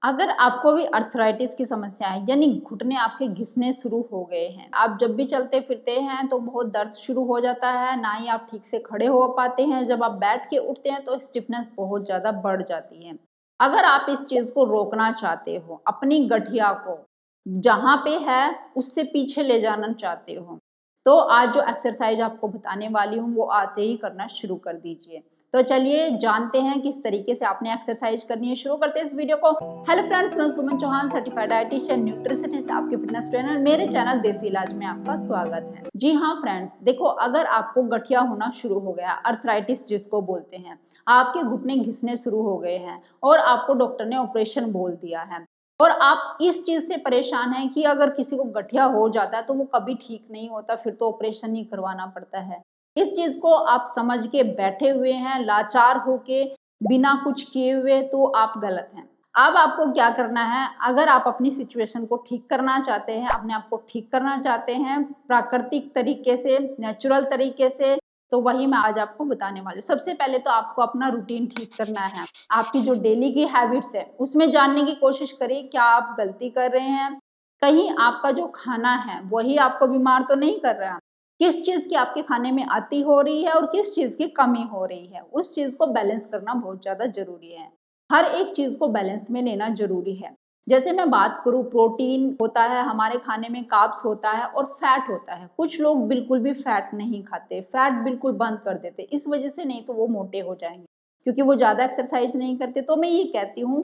अगर आपको भी अर्थराइटिस की समस्या है, यानी घुटने आपके घिसने शुरू हो गए हैं, आप जब भी चलते फिरते हैं तो बहुत दर्द शुरू हो जाता है, ना ही आप ठीक से खड़े हो पाते हैं, जब आप बैठ के उठते हैं तो स्टिफनेस बहुत ज़्यादा बढ़ जाती है। अगर आप इस चीज़ को रोकना चाहते हो, अपनी गठिया को जहाँ पे है उससे पीछे ले जाना चाहते हो, तो आज जो एक्सरसाइज आपको बताने वाली हूँ वो आज से ही करना शुरू कर दीजिए। तो चलिए जानते हैं किस तरीके से आपने एक्सरसाइज करनी है। शुरू करते हैं इस वीडियो को। हेलो फ्रेंड्स, मैं सुमन चौहान, सर्टिफाइड डाइटिशियन, न्यूट्रिशनिस्ट, आपके फिटनेस ट्रेनर। मेरे चैनल देसी इलाज में आपका स्वागत है। जी हाँ फ्रेंड्स, देखो, अगर आपको गठिया होना शुरू हो गया, अर्थराइटिस जिसको बोलते हैं, आपके घुटने घिसने शुरू हो गए हैं और आपको डॉक्टर ने ऑपरेशन बोल दिया है और आप इस चीज से परेशान हैं कि अगर किसी को गठिया हो जाता है तो वो कभी ठीक नहीं होता, फिर तो ऑपरेशन ही करवाना पड़ता है। इस चीज को आप समझ के बैठे हुए हैं, लाचार होके, बिना कुछ किए हुए, तो आप गलत हैं। अब आपको क्या करना है, अगर आप अपनी सिचुएशन को ठीक करना चाहते हैं, अपने आप को ठीक करना चाहते हैं प्राकृतिक तरीके से, नेचुरल तरीके से, तो वही मैं आज आपको बताने वाली हूँ। सबसे पहले तो आपको अपना रूटीन ठीक करना है। आपकी जो डेली की हैबिट्स है उसमें जानने की कोशिश करिए क्या आप गलती कर रहे हैं, कहीं आपका जो खाना है वही आपको बीमार तो नहीं कर रहा, किस चीज की आपके खाने में अति हो रही है और किस चीज की कमी हो रही है, उस चीज को बैलेंस करना बहुत ज्यादा जरूरी है। हर एक चीज को बैलेंस में लेना जरूरी है। जैसे मैं बात करूं, प्रोटीन होता है हमारे खाने में, कार्ब्स होता है और फैट होता है। कुछ लोग बिल्कुल भी फैट नहीं खाते, फैट बिल्कुल बंद कर देते, इस वजह से नहीं तो वो मोटे हो जाएंगे क्योंकि वो ज्यादा एक्सरसाइज नहीं करते। तो मैं ये कहती हूँ,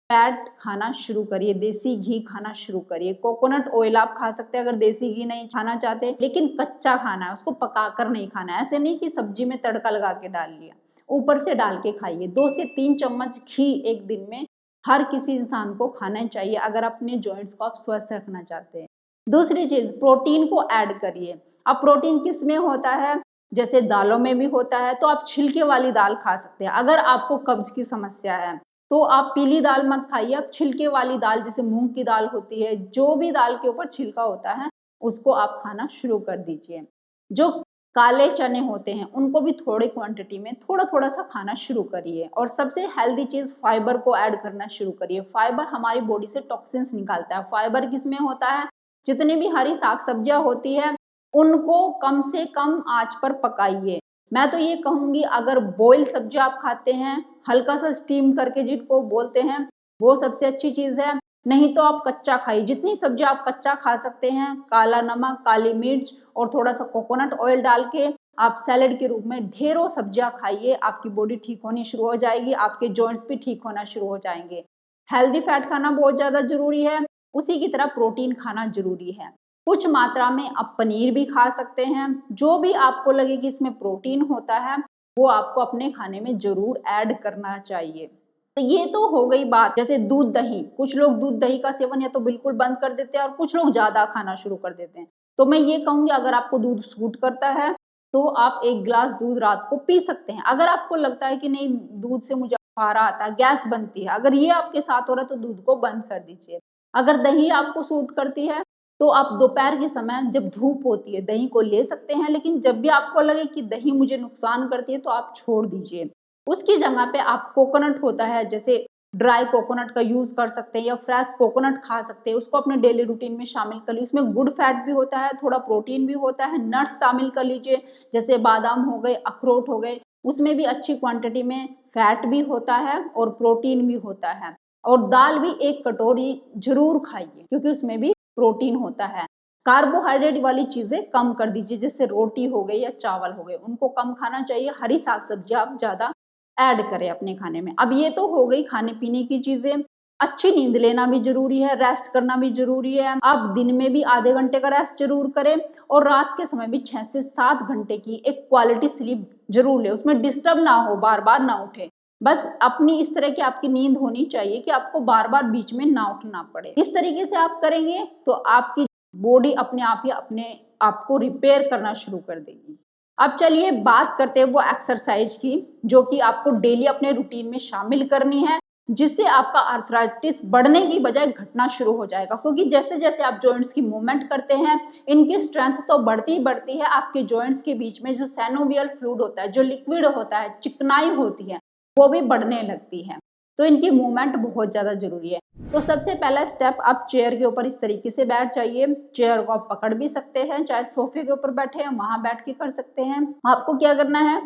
फैट खाना शुरू करिए, देसी घी खाना शुरू करिए। कोकोनट ऑयल आप खा सकते हैं अगर देसी घी नहीं खाना चाहते, लेकिन कच्चा खाना है, उसको पकाकर नहीं खाना है। ऐसे नहीं कि सब्जी में तड़का लगा के डाल लिया, ऊपर से डाल के खाइए। 2 से 3 चम्मच घी एक दिन में हर किसी इंसान को खाना चाहिए अगर अपने जॉइंट्स को आप स्वस्थ रखना चाहते हैं। दूसरी चीज, प्रोटीन को ऐड करिए। अब प्रोटीन किस में होता है, जैसे दालों में भी होता है, तो आप छिलके वाली दाल खा सकते हैं। अगर आपको कब्ज की समस्या है तो आप पीली दाल मत खाइए, आप छिलके वाली दाल, जैसे मूंग की दाल होती है, जो भी दाल के ऊपर छिलका होता है उसको आप खाना शुरू कर दीजिए। जो काले चने होते हैं उनको भी थोड़ी क्वांटिटी में थोड़ा थोड़ा सा खाना शुरू करिए। और सबसे हेल्दी चीज, फाइबर को ऐड करना शुरू करिए। फाइबर हमारी बॉडी से टॉक्सिन्स निकालता है। फाइबर किसमें होता है, जितनी भी हरी साग सब्जियां होती है उनको कम से कम आंच पर पकाइए। मैं तो ये कहूंगी, अगर बॉयल सब्जी आप खाते हैं, हल्का सा स्टीम करके जिनको बोलते हैं, वो सबसे अच्छी चीज है। नहीं तो आप कच्चा खाइए, जितनी सब्जी आप कच्चा खा सकते हैं, काला नमक, काली मिर्च और थोड़ा सा कोकोनट ऑयल डाल के आप सैलेड के रूप में ढेरों सब्जियां खाइए। आपकी बॉडी ठीक होनी शुरू हो जाएगी, आपके जॉइंट्स भी ठीक होना शुरू हो जाएंगे। हेल्दी फैट खाना बहुत ज्यादा जरूरी है, उसी की तरह प्रोटीन खाना जरूरी है। कुछ मात्रा में आप पनीर भी खा सकते हैं। जो भी आपको लगे कि इसमें प्रोटीन होता है वो आपको अपने खाने में जरूर ऐड करना चाहिए। तो ये तो हो गई बात, जैसे दूध दही, कुछ लोग दूध दही का सेवन या तो बिल्कुल बंद कर देते हैं और कुछ लोग ज्यादा खाना शुरू कर देते हैं। तो मैं ये कहूंगी, अगर आपको दूध सूट करता है तो आप 1 गिलास दूध रात को पी सकते हैं। अगर आपको लगता है कि नहीं, दूध से मुझे फारा आता है, गैस बनती है, अगर ये आपके साथ हो रहा है तो दूध को बंद कर दीजिए। अगर दही आपको सूट करती है तो आप दोपहर के समय जब धूप होती है दही को ले सकते हैं, लेकिन जब भी आपको लगे कि दही मुझे नुकसान करती है तो आप छोड़ दीजिए। उसकी जगह पे आप कोकोनट होता है, जैसे ड्राई कोकोनट का यूज कर सकते हैं या फ्रेश कोकोनट खा सकते हैं, उसको अपने डेली रूटीन में शामिल कर लीजिए। उसमें गुड फैट भी होता है, थोड़ा प्रोटीन भी होता है। नट्स शामिल कर लीजिए, जैसे बादाम हो गए, अखरोट हो गए, उसमें भी अच्छी क्वांटिटी में फैट भी होता है और प्रोटीन भी होता है। और दाल भी 1 कटोरी जरूर खाइए क्योंकि उसमें भी प्रोटीन होता है। कार्बोहाइड्रेट वाली चीजें कम कर दीजिए, जैसे रोटी हो गई या चावल हो गए, उनको कम खाना चाहिए। हरी साग सब्जियां आप ज्यादा ऐड करें अपने खाने में। अब ये तो हो गई खाने पीने की चीजें। अच्छी नींद लेना भी जरूरी है, रेस्ट करना भी जरूरी है। आप दिन में भी आधे घंटे का रेस्ट जरूर करें और रात के समय भी 6 से 7 घंटे की एक क्वालिटी स्लीप जरूर ले। उसमें डिस्टर्ब ना हो, बार बार ना उठे, बस अपनी इस तरह की आपकी नींद होनी चाहिए कि आपको बार बार बीच में ना उठना पड़े। इस तरीके से आप करेंगे तो आपकी बॉडी अपने आप ही अपने आपको रिपेयर करना शुरू कर देगी। अब चलिए बात करते हैं वो एक्सरसाइज की जो कि आपको डेली अपने रूटीन में शामिल करनी है, जिससे आपका आर्थराइटिस बढ़ने की बजाय घटना शुरू हो जाएगा। क्योंकि जैसे जैसे आप जॉइंट्स की मूवमेंट करते हैं, इनकी स्ट्रेंथ तो बढ़ती ही बढ़ती है। आपके जॉइंट्स के बीच में जो सैनोवियल फ्लूइड होता है, जो लिक्विड होता है, चिकनाई होती है, वो भी बढ़ने लगती है। तो इनकी मूवमेंट बहुत ज़्यादा ज़रूरी है। तो सबसे पहला स्टेप, आप चेयर के ऊपर इस तरीके से बैठ जाइए। चेयर को आप पकड़ भी सकते हैं, चाहे सोफे के ऊपर बैठे हैं वहाँ बैठ के कर सकते हैं। आपको क्या करना है,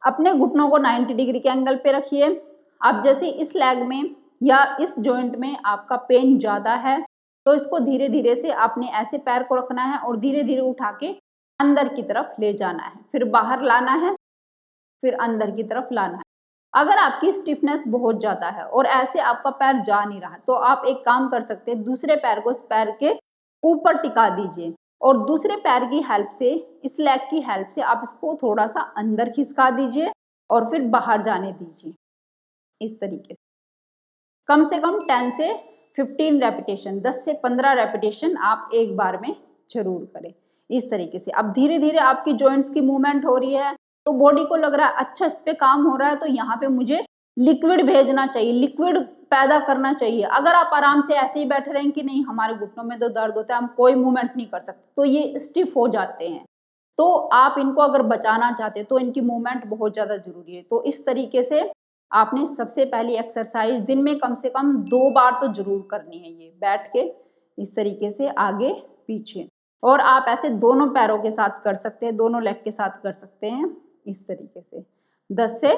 अपने घुटनों को 90 डिग्री के एंगल पे रखिए। आप जैसे इस लेग में या इस जॉइंट में आपका पेन ज़्यादा है तो इसको धीरे धीरे से आपने ऐसे पैर को रखना है और धीरे धीरे उठा के अंदर की तरफ ले जाना है, फिर बाहर लाना है, फिर अंदर की तरफ लाना है। अगर आपकी स्टिफनेस बहुत ज़्यादा है और ऐसे आपका पैर जा नहीं रहा तो आप एक काम कर सकते हैं, दूसरे पैर को इस पैर के ऊपर टिका दीजिए और दूसरे पैर की हेल्प से, इस लेग की हेल्प से आप इसको थोड़ा सा अंदर खिसका दीजिए और फिर बाहर जाने दीजिए। इस तरीके से कम 10 से 15 रेपिटेशन, 10 से 15 रेपिटेशन आप एक बार में जरूर करें। इस तरीके से अब धीरे धीरे आपकी जॉइंट्स की मूवमेंट हो रही है तो बॉडी को लग रहा है अच्छा इस पे काम हो रहा है, तो यहाँ पे मुझे लिक्विड भेजना चाहिए, लिक्विड पैदा करना चाहिए। अगर आप आराम से ऐसे ही बैठे रहें कि नहीं हमारे घुटनों में तो दर्द होता है, हम कोई मूवमेंट नहीं कर सकते, तो ये स्टिफ हो जाते हैं। तो आप इनको अगर बचाना चाहते हैं तो इनकी मूवमेंट बहुत ज़्यादा जरूरी है। तो इस तरीके से आपने सबसे पहली एक्सरसाइज दिन में कम से कम 2 बार तो जरूर करनी है, ये बैठ के इस तरीके से आगे पीछे। और आप ऐसे दोनों पैरों के साथ कर सकते हैं, दोनों लेग के साथ कर सकते हैं इस तरीके से 10 से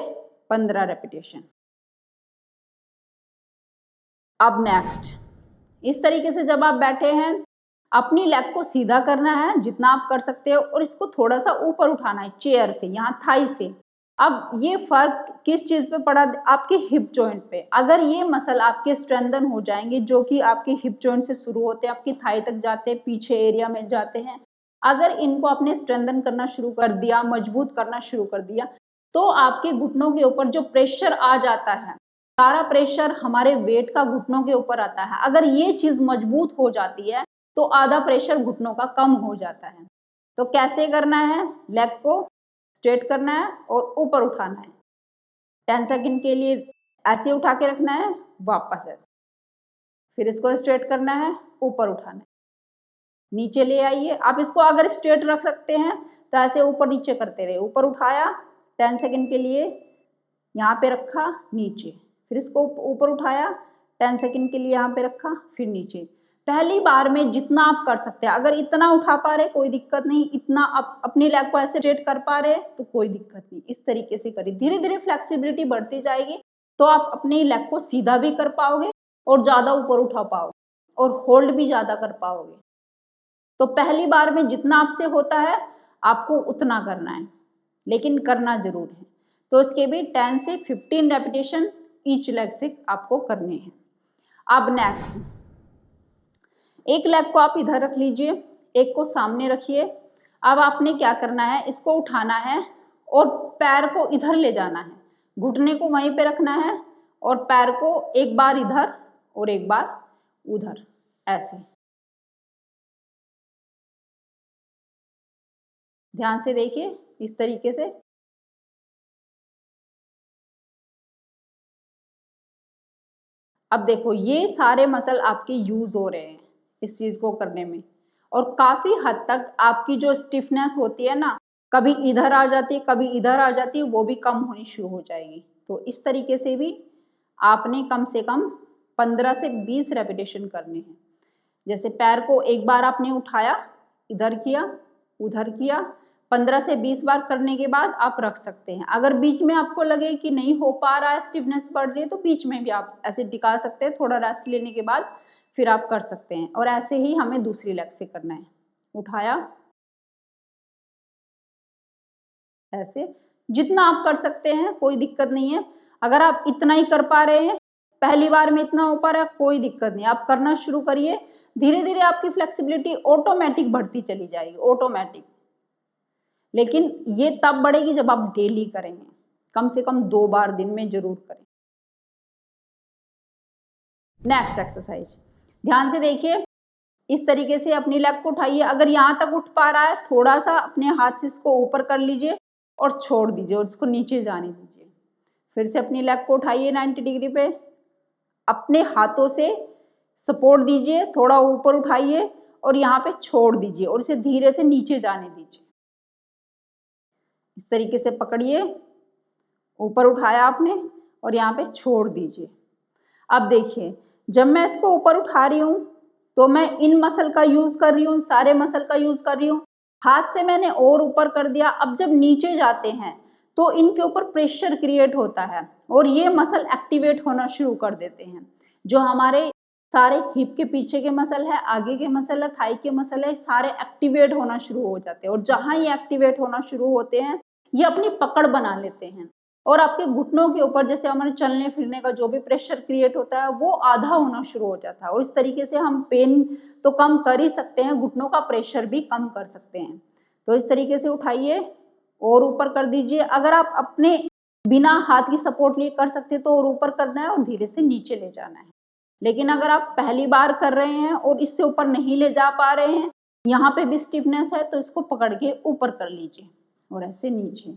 15 रेपिटेशन। अब नेक्स्ट, इस तरीके से जब आप बैठे हैं अपनी लेग को सीधा करना है जितना आप कर सकते हो और इसको थोड़ा सा ऊपर उठाना है चेयर से, यहाँ थाई से। अब ये फर्क किस चीज पे पड़ा, आपके हिप जॉइंट पे। अगर ये मसल आपके स्ट्रेंथन हो जाएंगे जो कि आपके हिप जॉइंट से शुरू होते हैं, आपकी थाई तक जाते हैं, पीछे एरिया में जाते हैं, अगर इनको आपने स्ट्रेंथन करना शुरू कर दिया, मजबूत करना शुरू कर दिया, तो आपके घुटनों के ऊपर जो प्रेशर आ जाता है, सारा प्रेशर हमारे वेट का घुटनों के ऊपर आता है। अगर ये चीज मजबूत हो जाती है तो आधा प्रेशर घुटनों का कम हो जाता है। तो कैसे करना है, लेग को स्ट्रेट करना है और ऊपर उठाना है 10 सेकंड के लिए, ऐसे उठा के रखना है, वापस ऐसे, फिर इसको स्ट्रेट करना है, ऊपर उठाना है, नीचे ले आइए। आप इसको अगर स्ट्रेट रख सकते हैं तो ऐसे ऊपर नीचे करते रहे, ऊपर उठाया 10 सेकंड के लिए, यहाँ पे रखा, नीचे, फिर इसको ऊपर उठाया 10 सेकंड के लिए, यहाँ पे रखा, फिर नीचे। पहली बार में जितना आप कर सकते हैं, अगर इतना उठा पा रहे कोई दिक्कत नहीं, इतना आप अपनी लेग को ऐसे स्ट्रेट कर पा रहे तो कोई दिक्कत नहीं। इस तरीके से करिए, धीरे धीरे फ्लेक्सिबिलिटी बढ़ती जाएगी तो आप अपनी लेग को सीधा भी कर पाओगे और ज़्यादा ऊपर उठा पाओगे और होल्ड भी ज़्यादा कर पाओगे। तो पहली बार में जितना आपसे होता है आपको उतना करना है, लेकिन करना जरूर है। तो इसके भी 10 से 15 रेपिटेशन ईच लेग से आपको करने हैं। अब नेक्स्ट, एक लेग को आप इधर रख लीजिए, एक को सामने रखिए। अब आपने क्या करना है, इसको उठाना है और पैर को इधर ले जाना है, घुटने को वहीं पे रखना है और पैर को एक बार इधर और एक बार उधर, ऐसे। ध्यान से देखिए इस तरीके से। अब देखो ये सारे मसल आपके यूज हो रहे हैं इस चीज को करने में, और काफी हद तक आपकी जो स्टिफनेस होती है ना, कभी इधर आ जाती है कभी इधर आ जाती है, वो भी कम होनी शुरू हो जाएगी। तो इस तरीके से भी आपने कम से कम 15 से 20 रेपिटेशन करने हैं। जैसे पैर को एक बार आपने उठाया, इधर किया, उधर किया, 15 से 20 बार करने के बाद आप रख सकते हैं। अगर बीच में आपको लगे कि नहीं हो पा रहा है, स्टिफनेस बढ़ रही है, तो बीच में भी आप ऐसे टिका सकते हैं, थोड़ा रेस्ट लेने के बाद फिर आप कर सकते हैं। और ऐसे ही हमें दूसरी लेग से करना है, उठाया, ऐसे जितना आप कर सकते हैं कोई दिक्कत नहीं है। अगर आप इतना ही कर पा रहे हैं, पहली बार में इतना हो पा रहा है, कोई दिक्कत नहीं, आप करना शुरू करिए। धीरे धीरे आपकी फ्लेक्सिबिलिटी ऑटोमेटिक बढ़ती चली जाएगी, ऑटोमेटिक। लेकिन ये तब बढ़ेगी जब आप डेली करेंगे, कम से कम 2 बार दिन में जरूर करें। नेक्स्ट एक्सरसाइज, ध्यान से देखिए, इस तरीके से अपनी लेग को उठाइए। अगर यहाँ तक उठ पा रहा है, थोड़ा सा अपने हाथ से इसको ऊपर कर लीजिए और छोड़ दीजिए और इसको नीचे जाने दीजिए। फिर से अपनी लेग को उठाइए 90 डिग्री पे, अपने हाथों से सपोर्ट दीजिए, थोड़ा ऊपर उठाइए और यहाँ पे छोड़ दीजिए और इसे धीरे से नीचे जाने दीजिए। इस तरीके से पकड़िए, ऊपर उठाया आपने और यहाँ पे छोड़ दीजिए। अब देखिए, जब मैं इसको ऊपर उठा रही हूँ तो मैं इन मसल का यूज कर रही हूँ, सारे मसल का यूज कर रही हूँ। हाथ से मैंने और ऊपर कर दिया। अब जब नीचे जाते हैं तो इनके ऊपर प्रेशर क्रिएट होता है और ये मसल एक्टिवेट होना शुरू कर देते हैं। जो हमारे सारे हिप के पीछे के मसल है, आगे के मसल है, थाई के मसल है, सारे एक्टिवेट होना शुरू हो जाते हैं। और जहां ये एक्टिवेट होना शुरू होते हैं, ये अपनी पकड़ बना लेते हैं और आपके घुटनों के ऊपर जैसे हमारे चलने फिरने का जो भी प्रेशर क्रिएट होता है वो आधा होना शुरू हो जाता है। और इस तरीके से हम पेन तो कम कर ही सकते हैं, घुटनों का प्रेशर भी कम कर सकते हैं। तो इस तरीके से उठाइए और ऊपर कर दीजिए। अगर आप अपने बिना हाथ की सपोर्ट लिए कर सकते तो और ऊपर करना है और धीरे से नीचे ले जाना है। लेकिन अगर आप पहली बार कर रहे हैं और इससे ऊपर नहीं ले जा पा रहे हैं, यहाँ पे भी स्टिफनेस है, तो इसको पकड़ के ऊपर कर लीजिए और ऐसे नीचे।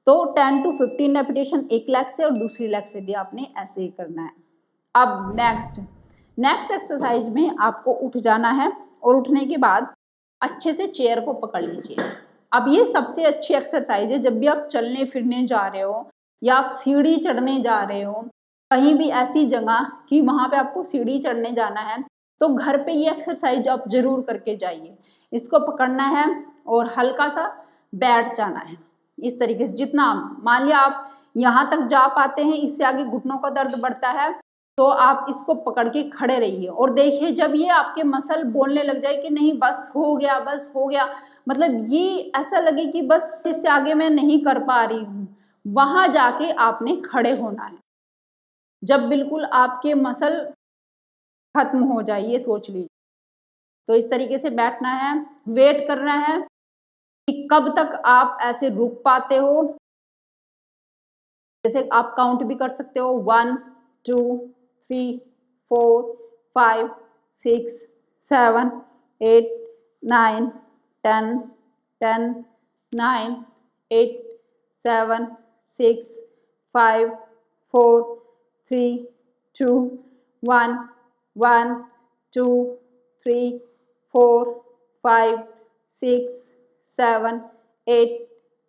तो 10 to 15 रेपिटेशन एक लेग से और दूसरी लेग से भी आपने ऐसे ही करना है। अब नेक्स्ट एक्सरसाइज में आपको उठ जाना है और उठने के बाद अच्छे से चेयर को पकड़ लीजिए। अब ये सबसे अच्छी एक्सरसाइज है जब भी आप चलने फिरने जा रहे हो या आप सीढ़ी चढ़ने जा रहे हो, कहीं भी ऐसी जगह कि वहाँ पे आपको सीढ़ी चढ़ने जाना है, तो घर पे ये एक्सरसाइज आप जरूर करके जाइए। इसको पकड़ना है और हल्का सा बैठ जाना है इस तरीके से। जितना मान लिया आप यहाँ तक जा पाते हैं, इससे आगे घुटनों का दर्द बढ़ता है, तो आप इसको पकड़ के खड़े रहिए और देखिए जब ये आपके मसल बोलने लग जाए कि नहीं बस हो गया, बस हो गया, मतलब ये ऐसा लगे कि बस इससे आगे मैं नहीं कर पा रही हूँ, वहां जाके आपने खड़े होना है। जब बिल्कुल आपके मसल खत्म हो जाए, ये सोच लीजिए। तो इस तरीके से बैठना है, वेट करना है कि कब तक आप ऐसे रुक पाते हो। जैसे आप काउंट भी कर सकते हो, 1 2 3 4 5 6 7 8 9 10 10 9 8 7 6 5 4 3 2 1 1 2 3 4 5 6 7 8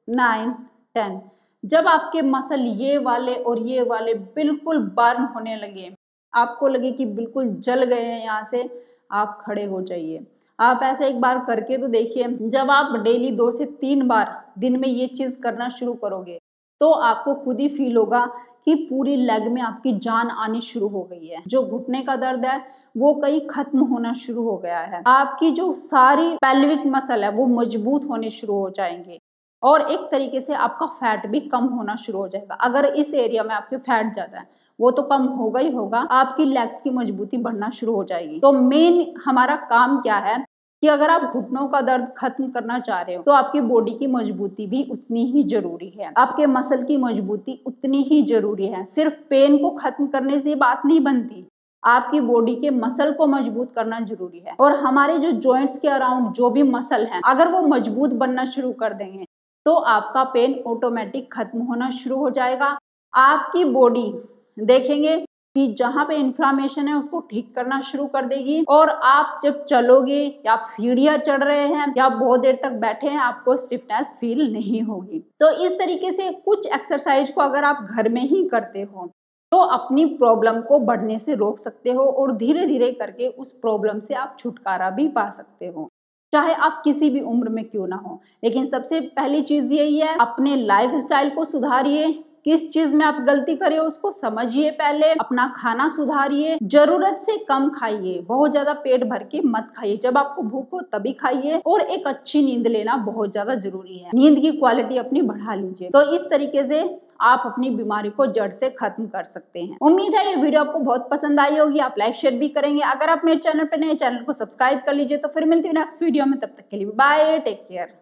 9 10। जब आपके मसल ये वाले और ये वाले बिल्कुल बर्न होने लगे, आपको लगे कि बिल्कुल जल गए हैं यहाँ से, आप खड़े हो जाइए। आप ऐसे एक बार करके तो देखिए। जब आप डेली 2 से 3 बार दिन में ये चीज करना शुरू करोगे तो आपको खुद ही फील होगा कि पूरी लेग में आपकी जान आनी शुरू हो गई है। जो घुटने का दर्द है वो कहीं खत्म होना शुरू हो गया है। आपकी जो सारी पेल्विक मसल है वो मजबूत होने शुरू हो जाएंगे और एक तरीके से आपका फैट भी कम होना शुरू हो जाएगा। अगर इस एरिया में आपके फैट ज्यादा है वो तो कम होगा ही होगा, आपकी लेग्स की मजबूती बढ़ना शुरू हो जाएगी। तो मेन हमारा काम क्या है कि अगर आप घुटनों का दर्द खत्म करना चाह रहे हो तो आपकी बॉडी की मजबूती भी उतनी ही जरूरी है, आपके मसल की मजबूती उतनी ही जरूरी है। सिर्फ पेन को खत्म करने से बात नहीं बनती, आपकी बॉडी के मसल को मजबूत करना जरूरी है। और हमारे जो जॉइंट्स के अराउंड जो भी मसल हैं, अगर वो मजबूत बनना शुरू कर देंगे तो आपका पेन ऑटोमेटिक खत्म होना शुरू हो जाएगा। आपकी बॉडी देखेंगे कि जहाँ पे इन्फ्लामेशन है उसको ठीक करना शुरू कर देगी और आप जब चलोगे या आप सीढ़ियाँ चढ़ रहे हैं या आप बहुत देर तक बैठे हैं, आपको स्टिफनेस फील नहीं होगी। तो इस तरीके से कुछ एक्सरसाइज को अगर आप घर में ही करते हो तो अपनी प्रॉब्लम को बढ़ने से रोक सकते हो और धीरे धीरे करके उस प्रॉब्लम से आप छुटकारा भी पा सकते हो, चाहे आप किसी भी उम्र में क्यों ना हो। लेकिन सबसे पहली चीज यही है, अपने लाइफ स्टाइल को सुधारिए। किस चीज में आप गलती करे उसको समझिए, पहले अपना खाना सुधारिए, जरूरत से कम खाइए, बहुत ज्यादा पेट भर के मत खाइए, जब आपको भूख हो तभी खाइए। और एक अच्छी नींद लेना बहुत ज्यादा जरूरी है, नींद की क्वालिटी अपनी बढ़ा लीजिए। तो इस तरीके से आप अपनी बीमारी को जड़ से खत्म कर सकते हैं। उम्मीद है ये वीडियो आपको बहुत पसंद आई होगी, आप लाइक शेयर भी करेंगे। अगर आप मेरे चैनल पर नए, चैनल को सब्सक्राइब कर लीजिए। तो फिर मिलती हूँ नेक्स्ट वीडियो में, तब तक के लिए बाय, टेक केयर।